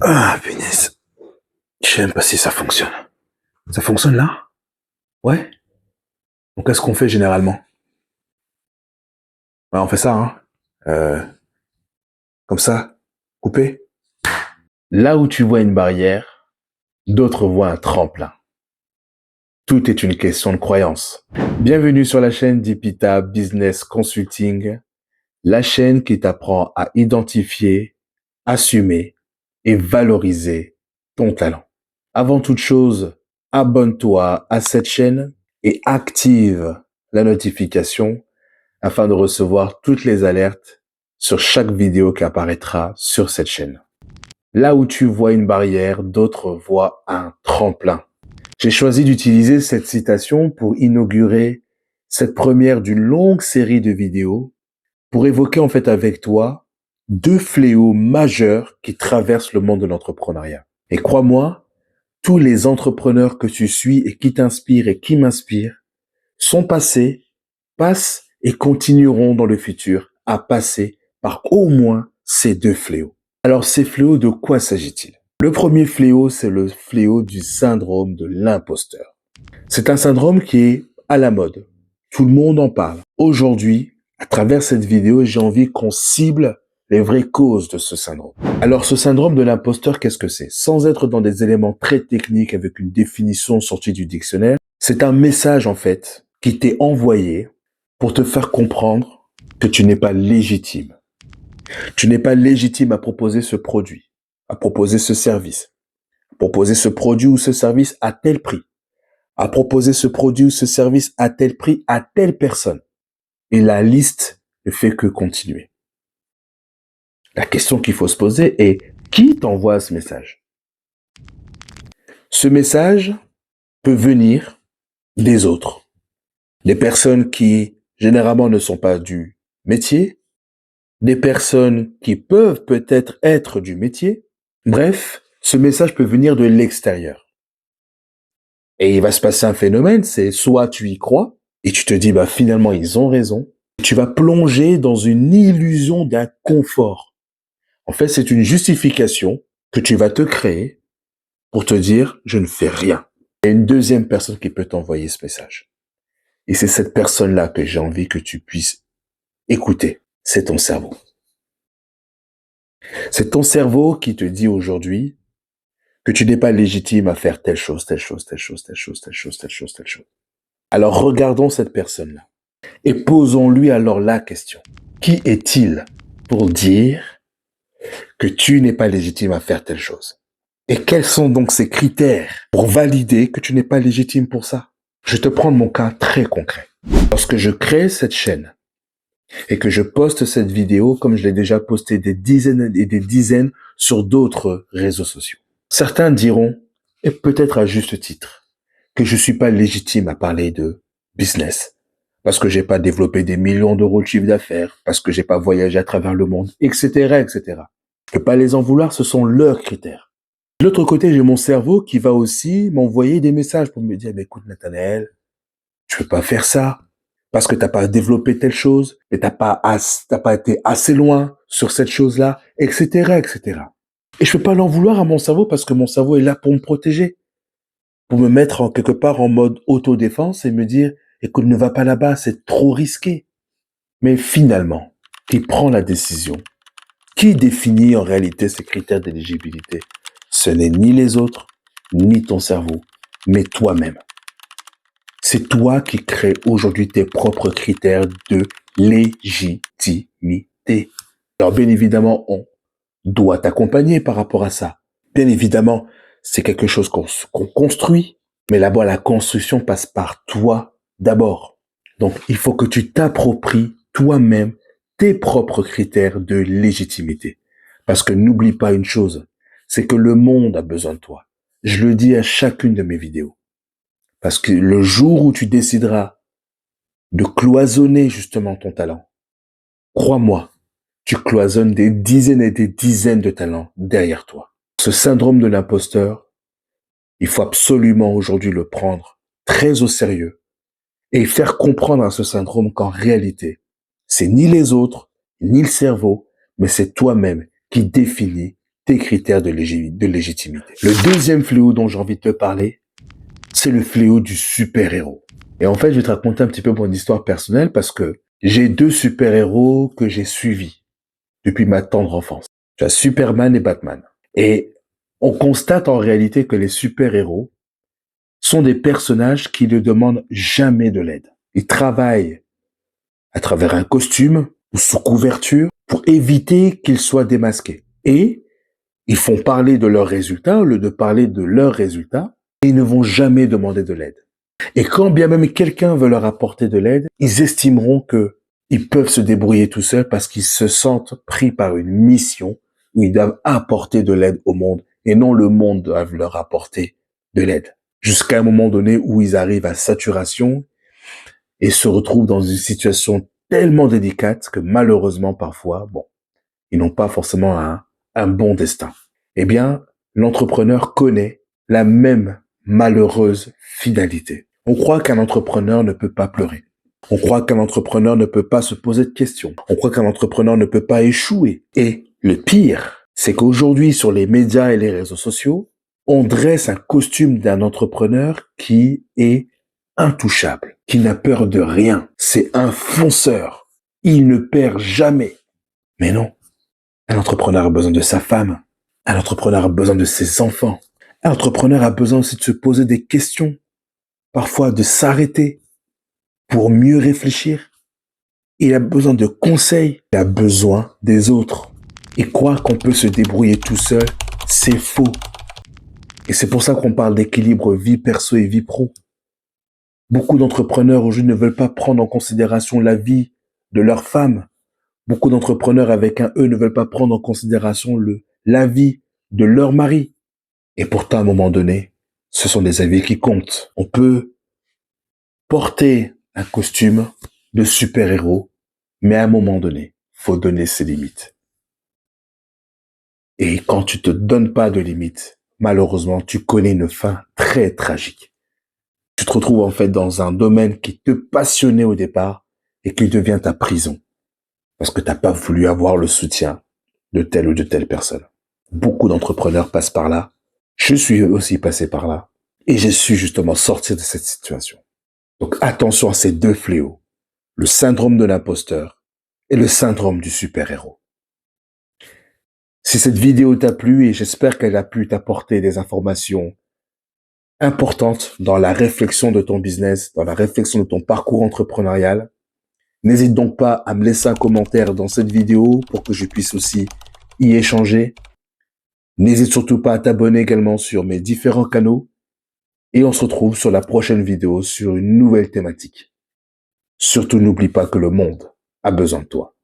Ah, punaise. Je sais même pas si ça fonctionne. Ça fonctionne là? Ouais. Donc, qu'est-ce qu'on fait généralement? Ouais, on fait ça, hein. Comme ça, coupé. Là où tu vois une barrière, d'autres voient un tremplin. Tout est une question de croyance. Bienvenue sur la chaîne d'Ipita Business Consulting, la chaîne qui t'apprend à identifier, assumer et valoriser ton talent. Avant toute chose, abonne-toi à cette chaîne et active la notification afin de recevoir toutes les alertes sur chaque vidéo qui apparaîtra sur cette chaîne. Là où tu vois une barrière, d'autres voient un tremplin. J'ai choisi d'utiliser cette citation pour inaugurer cette première d'une longue série de vidéos pour évoquer en fait avec toi deux fléaux majeurs qui traversent le monde de l'entrepreneuriat. Et crois-moi, tous les entrepreneurs que tu suis et qui t'inspirent et qui m'inspirent sont passés, passent et continueront dans le futur à passer par au moins ces deux fléaux. Alors ces fléaux, de quoi s'agit-il? Le premier fléau, c'est le fléau du syndrome de l'imposteur. C'est un syndrome qui est à la mode. Tout le monde en parle. Aujourd'hui, à travers cette vidéo, j'ai envie qu'on cible les vraies causes de ce syndrome. Alors, ce syndrome de l'imposteur, qu'est-ce que c'est? Sans être dans des éléments très techniques avec une définition sortie du dictionnaire, c'est un message, en fait, qui t'est envoyé pour te faire comprendre que tu n'es pas légitime. Tu n'es pas légitime à proposer ce produit, à proposer ce service, à proposer ce produit ou ce service à tel prix, à proposer ce produit ou ce service à tel prix à telle personne. Et la liste ne fait que continuer. La question qu'il faut se poser est, qui t'envoie ce message? Ce message peut venir des autres. Des personnes qui, généralement, ne sont pas du métier. Des personnes qui peuvent peut-être être du métier. Bref, ce message peut venir de l'extérieur. Et il va se passer un phénomène, c'est soit tu y crois, et tu te dis, bah, finalement, ils ont raison. Tu vas plonger dans une illusion d'un confort. En fait, c'est une justification que tu vas te créer pour te dire, je ne fais rien. Il y a une deuxième personne qui peut t'envoyer ce message. Et c'est cette personne-là que j'ai envie que tu puisses écouter. C'est ton cerveau. C'est ton cerveau qui te dit aujourd'hui que tu n'es pas légitime à faire telle chose, telle chose, telle chose, telle chose, telle chose, telle chose, telle chose. Alors regardons cette personne-là et posons-lui alors la question. Qui est-il pour dire que tu n'es pas légitime à faire telle chose? Et quels sont donc ces critères pour valider que tu n'es pas légitime pour ça? Je te prends mon cas très concret. Lorsque je crée cette chaîne et que je poste cette vidéo, comme je l'ai déjà posté des dizaines et des dizaines sur d'autres réseaux sociaux, certains diront, et peut-être à juste titre, que je suis pas légitime à parler de business, parce que j'ai pas développé des millions d'euros de chiffre d'affaires, parce que j'ai pas voyagé à travers le monde, etc., etc. Je peux pas les en vouloir, ce sont leurs critères. De l'autre côté, j'ai mon cerveau qui va aussi m'envoyer des messages pour me dire, mais écoute, Nathanaël, tu peux pas faire ça, parce que t'as pas développé telle chose, et t'as pas été assez loin sur cette chose-là, etc., etc. Et je peux pas l'en vouloir à mon cerveau parce que mon cerveau est là pour me protéger, pour me mettre en quelque part en mode autodéfense et me dire, écoute, ne va pas là-bas, c'est trop risqué. Mais finalement, qui prend la décision? Qui définit en réalité ces critères d'éligibilité? Ce n'est ni les autres, ni ton cerveau, mais toi-même. C'est toi qui crées aujourd'hui tes propres critères de légitimité. Alors bien évidemment, on doit t'accompagner par rapport à ça. Bien évidemment, c'est quelque chose qu'on construit, mais là-bas, la construction passe par toi d'abord. Donc, il faut que tu t'appropries toi-même tes propres critères de légitimité. Parce que n'oublie pas une chose, c'est que le monde a besoin de toi. Je le dis à chacune de mes vidéos. Parce que le jour où tu décideras de cloisonner justement ton talent, crois-moi, tu cloisonnes des dizaines et des dizaines de talents derrière toi. Ce syndrome de l'imposteur, il faut absolument aujourd'hui le prendre très au sérieux et faire comprendre à ce syndrome qu'en réalité, c'est ni les autres, ni le cerveau, mais c'est toi-même qui définis tes critères de légitimité. Le deuxième fléau dont j'ai envie de te parler, c'est le fléau du super-héros. Et en fait, je vais te raconter un petit peu mon histoire personnelle parce que j'ai deux super-héros que j'ai suivis depuis ma tendre enfance. Tu as Superman et Batman. Et on constate en réalité que les super-héros sont des personnages qui ne demandent jamais de l'aide. Ils travaillent à travers un costume ou sous couverture pour éviter qu'ils soient démasqués. Et ils font parler de leurs résultats au lieu de parler de leurs résultats et ils ne vont jamais demander de l'aide. Et quand bien même quelqu'un veut leur apporter de l'aide, ils estimeront que ils peuvent se débrouiller tout seuls parce qu'ils se sentent pris par une mission où ils doivent apporter de l'aide au monde et non le monde doit leur apporter de l'aide. Jusqu'à un moment donné où ils arrivent à saturation et se retrouvent dans une situation tellement délicate que malheureusement parfois, ils n'ont pas forcément un bon destin. Eh bien, l'entrepreneur connaît la même malheureuse finalité. On croit qu'un entrepreneur ne peut pas pleurer. On croit qu'un entrepreneur ne peut pas se poser de questions. On croit qu'un entrepreneur ne peut pas échouer. Et le pire, c'est qu'aujourd'hui, sur les médias et les réseaux sociaux, on dresse un costume d'un entrepreneur qui est intouchable, qui n'a peur de rien. C'est un fonceur. Il ne perd jamais. Mais non. Un entrepreneur a besoin de sa femme. Un entrepreneur a besoin de ses enfants. Un entrepreneur a besoin aussi de se poser des questions. Parfois de s'arrêter pour mieux réfléchir. Il a besoin de conseils. Il a besoin des autres. Et croire qu'on peut se débrouiller tout seul, c'est faux. Et c'est pour ça qu'on parle d'équilibre vie perso et vie pro. Beaucoup d'entrepreneurs aujourd'hui ne veulent pas prendre en considération la vie de leur femme. Beaucoup d'entrepreneurs avec un E ne veulent pas prendre en considération la vie de leur mari. Et pourtant, à un moment donné, ce sont des avis qui comptent. On peut porter un costume de super-héros, mais à un moment donné, faut donner ses limites. Et quand tu te donnes pas de limites, malheureusement, tu connais une fin très tragique. Tu te retrouves en fait dans un domaine qui te passionnait au départ et qui devient ta prison. Parce que t'as pas voulu avoir le soutien de telle ou de telle personne. Beaucoup d'entrepreneurs passent par là. Je suis aussi passé par là. Et j'ai su justement sortir de cette situation. Donc attention à ces deux fléaux. Le syndrome de l'imposteur et le syndrome du super-héros. Si cette vidéo t'a plu et j'espère qu'elle a pu t'apporter des informations importantes dans la réflexion de ton business, dans la réflexion de ton parcours entrepreneurial, n'hésite donc pas à me laisser un commentaire dans cette vidéo pour que je puisse aussi y échanger. N'hésite surtout pas à t'abonner également sur mes différents canaux et on se retrouve sur la prochaine vidéo sur une nouvelle thématique. Surtout n'oublie pas que le monde a besoin de toi.